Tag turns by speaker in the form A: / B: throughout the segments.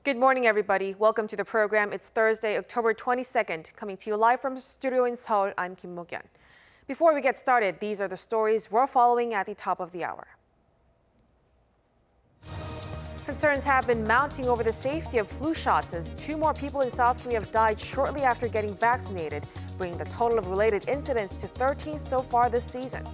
A: Good morning, everybody. Welcome to the program. It's Thursday, October 22nd. Coming to you live from the studio in Seoul, I'm Kim Mo-kyun. Before we get started, these are the stories we're following at the top of the hour. Concerns have been mounting over the safety of flu shots as 2 more people in South Korea have died shortly after getting vaccinated, bringing the total of related incidents to 13 so far this season.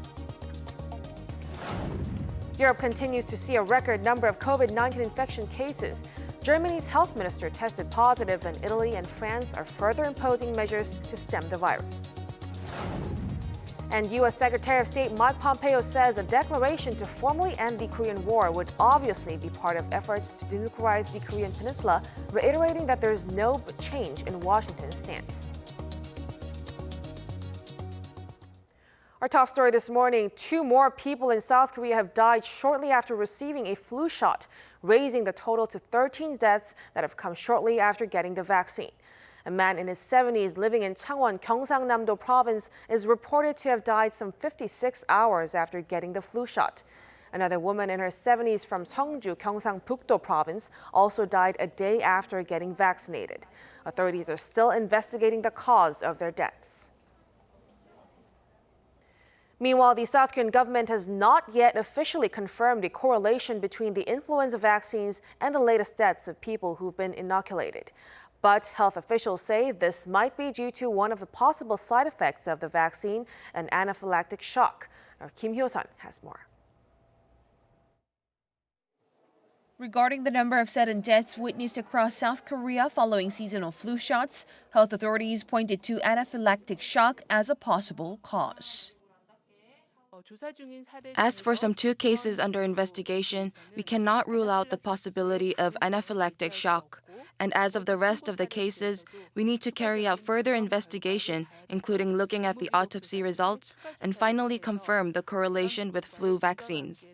A: Europe continues to see a record number of COVID-19 infection cases. Germany's health minister tested positive, and Italy and France are further imposing measures to stem the virus. And U.S. Secretary of State Mike Pompeo says a declaration to formally end the Korean War would obviously be part of efforts to denuclearize the Korean peninsula, reiterating that there's no change in Washington's stance. Our top story this morning, 2 more people in South Korea have died shortly after receiving a flu shot, raising the total to 13 deaths that have come shortly after getting the vaccine. A man in his 70s living in Changwon, Gyeongsangnam-do province is reported to have died some 56 hours after getting the flu shot. Another woman in her 70s from Seongju, Gyeongsangbuk-do province also died a day after getting vaccinated. Authorities are still investigating the cause of their deaths. Meanwhile, the South Korean government has not yet officially confirmed a correlation between the influenza vaccines and the latest deaths of people who've been inoculated. But health officials say this might be due to one of the possible side effects of the vaccine, an anaphylactic shock. Our Kim Hyo-sun has more.
B: Regarding the number of sudden deaths witnessed across South Korea following seasonal flu shots, health authorities pointed to anaphylactic shock as a possible cause.
C: As for some 2 cases under investigation, we cannot rule out the possibility of anaphylactic shock. And as of the rest of the cases, we need to carry out further investigation, including looking at the autopsy results, and finally confirm the correlation with flu vaccines.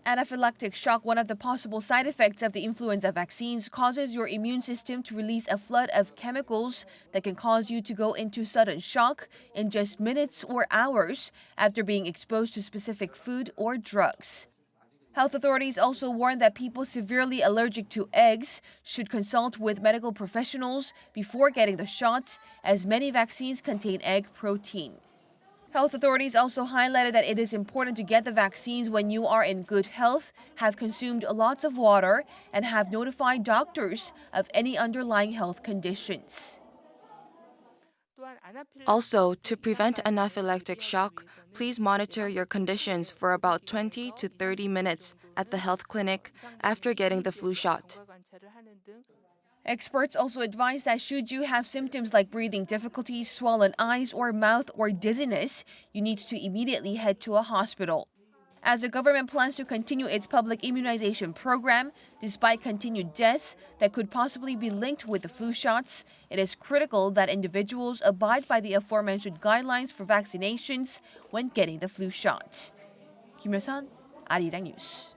B: Anaphylactic shock, one of the possible side effects of the influenza vaccines, causes your immune system to release a flood of chemicals that can cause you to go into sudden shock in just minutes or hours after being exposed to specific food or drugs. Health authorities also warn that people severely allergic to eggs should consult with medical professionals before getting the shot, as many vaccines contain egg protein. Health authorities also highlighted that it is important to get the vaccines when you are in good health, have consumed lots of water, and have notified doctors of any underlying health conditions.
C: Also, to prevent anaphylactic shock, please monitor your conditions for about 20 to 30 minutes at the health clinic after getting the flu shot.
B: Experts also advise that should you have symptoms like breathing difficulties, swollen eyes or mouth, or dizziness, you need to immediately head to a hospital. As the government plans to continue its public immunization program, despite continued deaths that could possibly be linked with the flu shots, it is critical that individuals abide by the aforementioned guidelines for vaccinations when getting the flu shot. Kim Hyo-sun, Arirang News.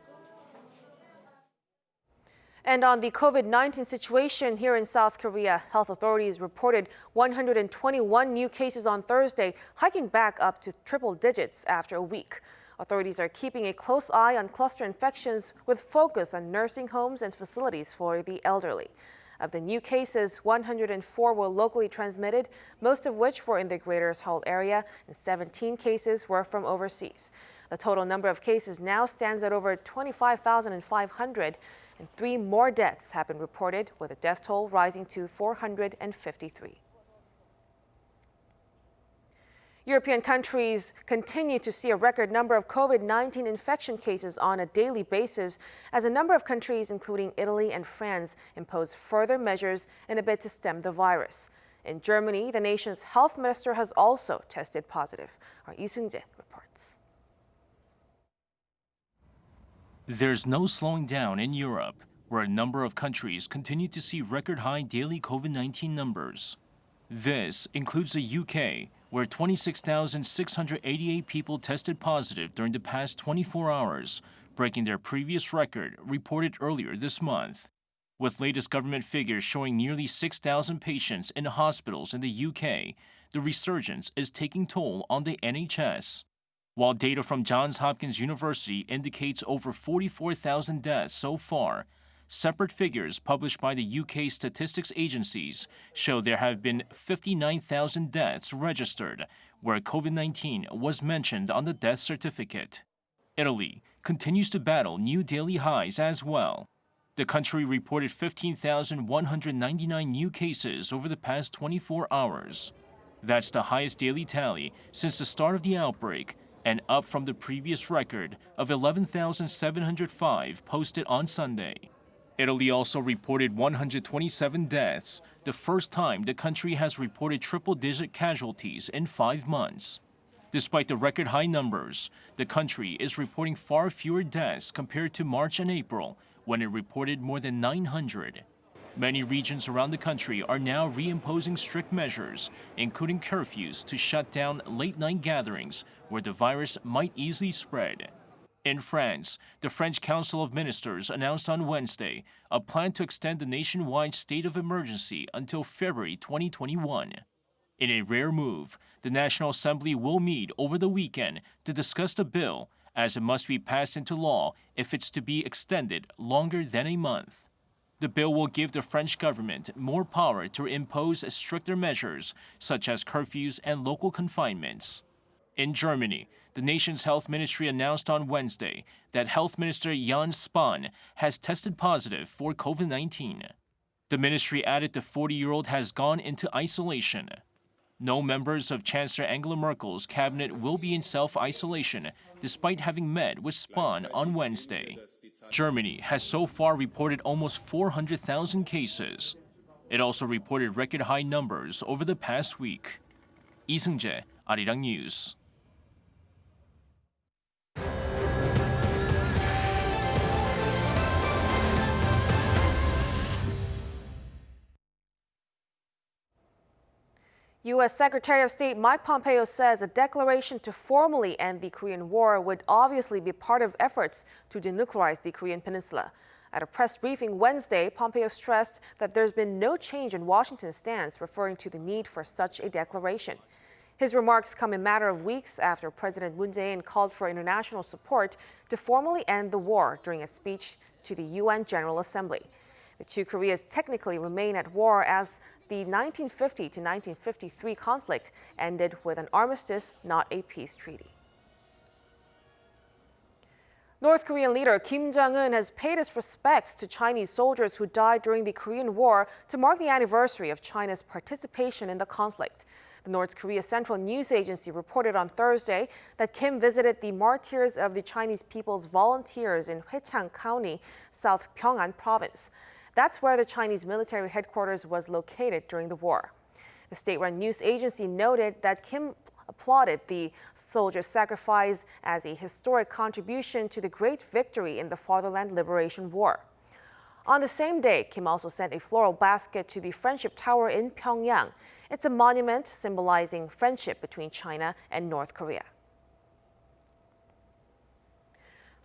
A: And on the COVID-19 situation here in South Korea, health authorities reported 121 new cases on Thursday, hiking back up to triple digits after a week. Authorities are keeping a close eye on cluster infections with focus on nursing homes and facilities for the elderly. Of the new cases, 104 were locally transmitted, most of which were in the Greater Seoul area, and 17 cases were from overseas. The total number of cases now stands at over 25,500. And 3 more deaths have been reported, with the death toll rising to 453. European countries continue to see a record number of COVID-19 infection cases on a daily basis, as a number of countries, including Italy and France, impose further measures in a bid to stem the virus. In Germany, the nation's health minister has also tested positive. Our Lee Seung-jae reports.
D: There's no slowing down in Europe, where a number of countries continue to see record-high daily COVID-19 numbers. This includes the UK, where 26,688 people tested positive during the past 24 hours, breaking their previous record reported earlier this month. With latest government figures showing nearly 6,000 patients in hospitals in the UK, the resurgence is taking toll on the NHS. While data from Johns Hopkins University indicates over 44,000 deaths so far, separate figures published by the UK statistics agencies show there have been 59,000 deaths registered, where COVID-19 was mentioned on the death certificate. Italy continues to battle new daily highs as well. The country reported 15,199 new cases over the past 24 hours. That's the highest daily tally since the start of the outbreak, and up from the previous record of 11,705 posted on Sunday. Italy also reported 127 deaths, the first time the country has reported triple-digit casualties in 5 months. Despite the record high numbers, the country is reporting far fewer deaths compared to March and April, when it reported more than 900. Many regions around the country are now reimposing strict measures, including curfews to shut down late-night gatherings where the virus might easily spread. In France, the French Council of Ministers announced on Wednesday a plan to extend the nationwide state of emergency until February 2021. In a rare move, the National Assembly will meet over the weekend to discuss the bill, as it must be passed into law if it's to be extended longer than a month. The bill will give the French government more power to impose stricter measures, such as curfews and local confinements. In Germany, the nation's health ministry announced on Wednesday that Health Minister Jens Spahn has tested positive for COVID-19. The ministry added the 40-year-old has gone into isolation. No members of Chancellor Angela Merkel's cabinet will be in self-isolation, despite having met with Spahn on Wednesday. Germany has so far reported almost 400,000 cases. It also reported record high numbers over the past week. Lee Seung-jae, Arirang News.
A: U.S. Secretary of State Mike Pompeo says a declaration to formally end the Korean War would obviously be part of efforts to denuclearize the Korean peninsula. At a press briefing Wednesday, Pompeo stressed that there's been no change in Washington's stance, referring to the need for such a declaration. His remarks come a matter of weeks after President Moon Jae-in called for international support to formally end the war during a speech to the UN General Assembly. The two Koreas technically remain at war as the 1950 to 1953 conflict ended with an armistice, not a peace treaty. North Korean leader Kim Jong-un has paid his respects to Chinese soldiers who died during the Korean War to mark the anniversary of China's participation in the conflict. The North Korea Central News Agency reported on Thursday that Kim visited the Martyrs of the Chinese People's Volunteers in Hwechang County, South Pyongan Province. That's where the Chinese military headquarters was located during the war. The state-run news agency noted that Kim applauded the soldiers' sacrifice as a historic contribution to the great victory in the Fatherland Liberation War. On the same day, Kim also sent a floral basket to the Friendship Tower in Pyongyang. It's a monument symbolizing friendship between China and North Korea.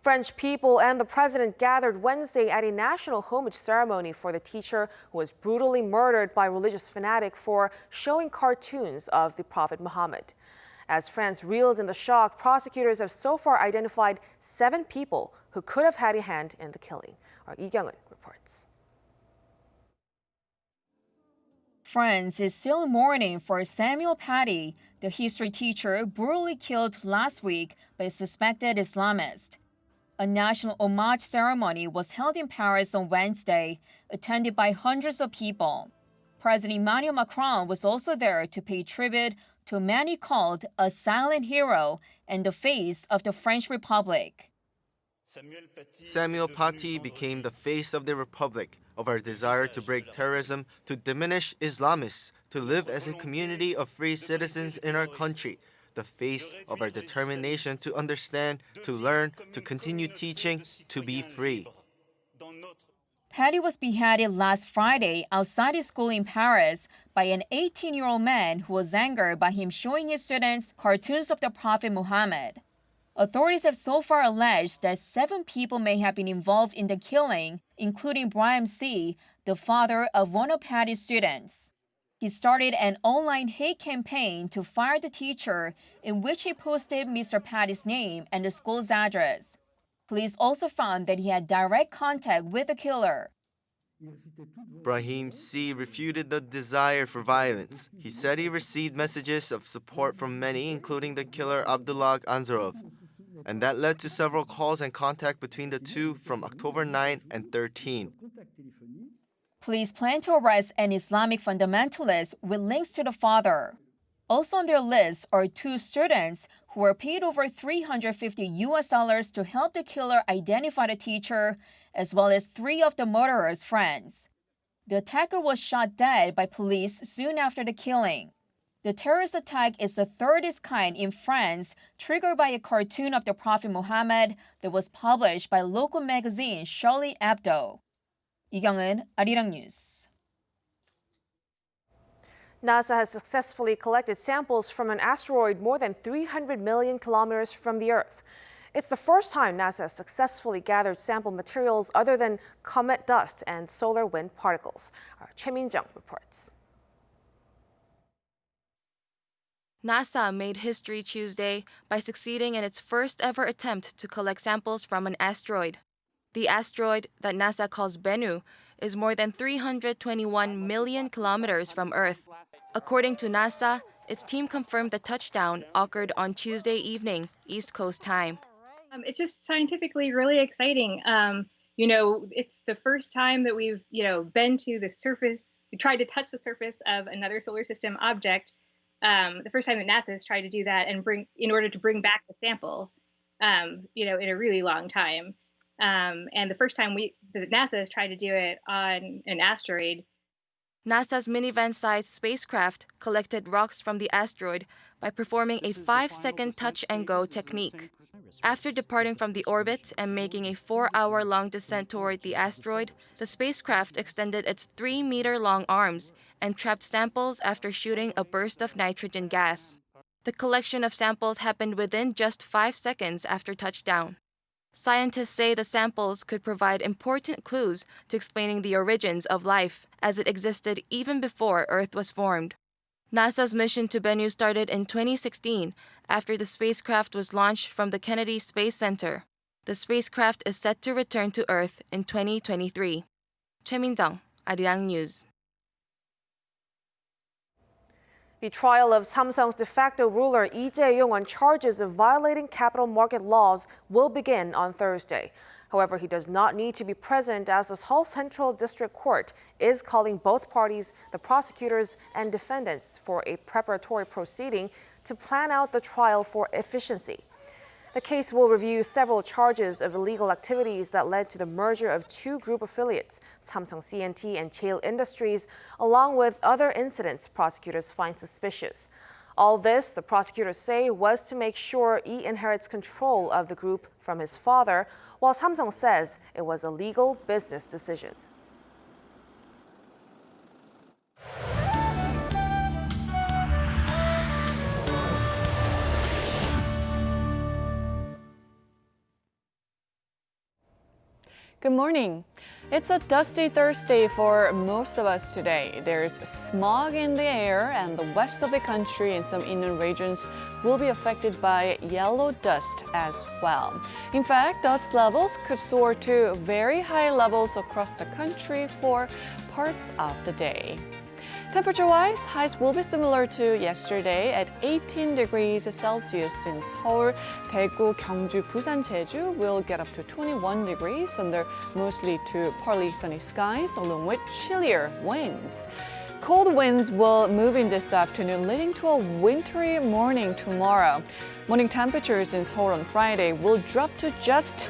A: French people and the president gathered Wednesday at a national homage ceremony for the teacher who was brutally murdered by religious fanatics for showing cartoons of the Prophet Muhammad. As France reels in the shock, prosecutors have so far identified 7 people who could have had a hand in the killing. Our Jong-un reports.
E: France is still mourning for Samuel Paty, the history teacher brutally killed last week by a suspected Islamist. A national homage ceremony was held in Paris on Wednesday, attended by hundreds of people. President Emmanuel Macron was also there to pay tribute to a man he called a silent hero and the face of the French Republic.
F: Samuel Paty became the face of the Republic, of our desire to break terrorism, to diminish Islamists, to live as a community of free citizens in our country, the face of our determination to understand, to learn, to continue teaching, to be free.
E: Paty was beheaded last Friday outside his school in Paris by an 18-year-old man who was angered by him showing his students cartoons of the Prophet Muhammad. Authorities have so far alleged that 7 people may have been involved in the killing, including Brian C., the father of one of Paty's students. He started an online hate campaign to fire the teacher in which he posted Mr. Paty's name and the school's address. Police also found that he had direct contact with the killer.
F: Brahim C. refuted the desire for violence. He said he received messages of support from many, including the killer Abdullah Anzarov, and that led to several calls and contact between the two from October 9 and 13.
E: Police plan to arrest an Islamic fundamentalist with links to the father. Also on their list are 2 students who were paid over $350 to help the killer identify the teacher, as well as 3 of the murderer's friends. The attacker was shot dead by police soon after the killing. The terrorist attack is the 3rd of its kind in France, triggered by a cartoon of the Prophet Muhammad that was published by local magazine Charlie Hebdo. 이경은, Arirang News.
A: NASA has successfully collected samples from an asteroid more than 300 million kilometers from the Earth. It's the first time NASA has successfully gathered sample materials other than comet dust and solar wind particles. Choi Min-jung reports.
C: NASA made history Tuesday by succeeding in its first ever attempt to collect samples from an asteroid. The asteroid, that NASA calls Bennu, is more than 321 million kilometers from Earth. According to NASA, its team confirmed the touchdown occurred on Tuesday evening, East Coast time.
G: It's just scientifically really exciting. It's the first time that we've, been to the surface, tried to touch the surface of another solar system object. The first time that NASA has tried to do that in order to bring back the sample, in a really long time. And the first time that NASA has tried to do it on an asteroid.
C: NASA's minivan-sized spacecraft collected rocks from the asteroid by performing a 5-second touch-and-go technique. After departing from the orbit and making a 4-hour-long descent toward the asteroid, the spacecraft extended its 3-meter-long arms and trapped samples after shooting a burst of nitrogen gas. The collection of samples happened within just 5 seconds after touchdown. Scientists say the samples could provide important clues to explaining the origins of life, as it existed even before Earth was formed. NASA's mission to Bennu started in 2016 after the spacecraft was launched from the Kennedy Space Center. The spacecraft is set to return to Earth in 2023. Choi Min-jung, Arirang News.
A: The trial of Samsung's de facto ruler Lee Jae-yong on charges of violating capital market laws will begin on Thursday. However, he does not need to be present as the Seoul Central District Court is calling both parties, the prosecutors and defendants, for a preparatory proceeding to plan out the trial for efficiency. The case will review several charges of illegal activities that led to the merger of 2 group affiliates, Samsung C&T and Cheil Industries, along with other incidents prosecutors find suspicious. All this, the prosecutors say, was to make sure Lee inherits control of the group from his father, while Samsung says it was a legal business decision.
H: Good morning. It's a dusty Thursday for most of us today. There's smog in the air, and the west of the country and some inland regions will be affected by yellow dust as well. In fact, dust levels could soar to very high levels across the country for parts of the day. Temperature-wise, highs will be similar to yesterday at 18 degrees Celsius in Seoul. Daegu, Gyeongju, Busan, Jeju will get up to 21 degrees under mostly to partly sunny skies along with chillier winds. Cold winds will move in this afternoon, leading to a wintry morning tomorrow. Morning temperatures in Seoul on Friday will drop to just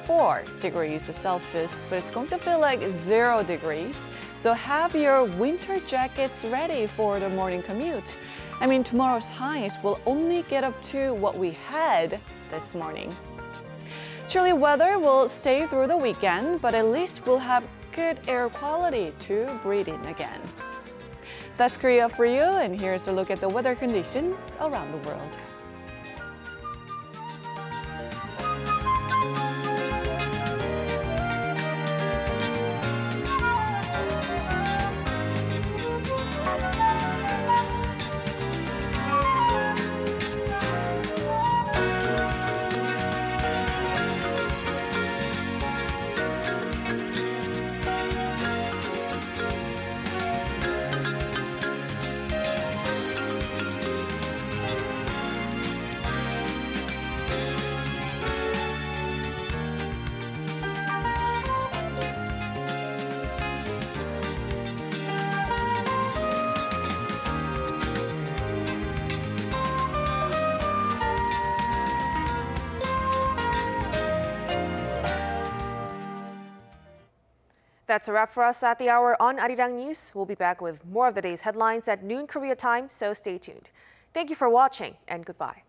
H: 4 degrees Celsius, but it's going to feel like 0 degrees. So have your winter jackets ready for the morning commute. Tomorrow's highs will only get up to what we had this morning. Chilly weather will stay through the weekend, but at least we'll have good air quality to breathe in again. That's Korea for you, and here's a look at the weather conditions around the world.
A: That's a wrap for us at the hour on Arirang News. We'll be back with more of the day's headlines at noon Korea time, so stay tuned. Thank you for watching and goodbye.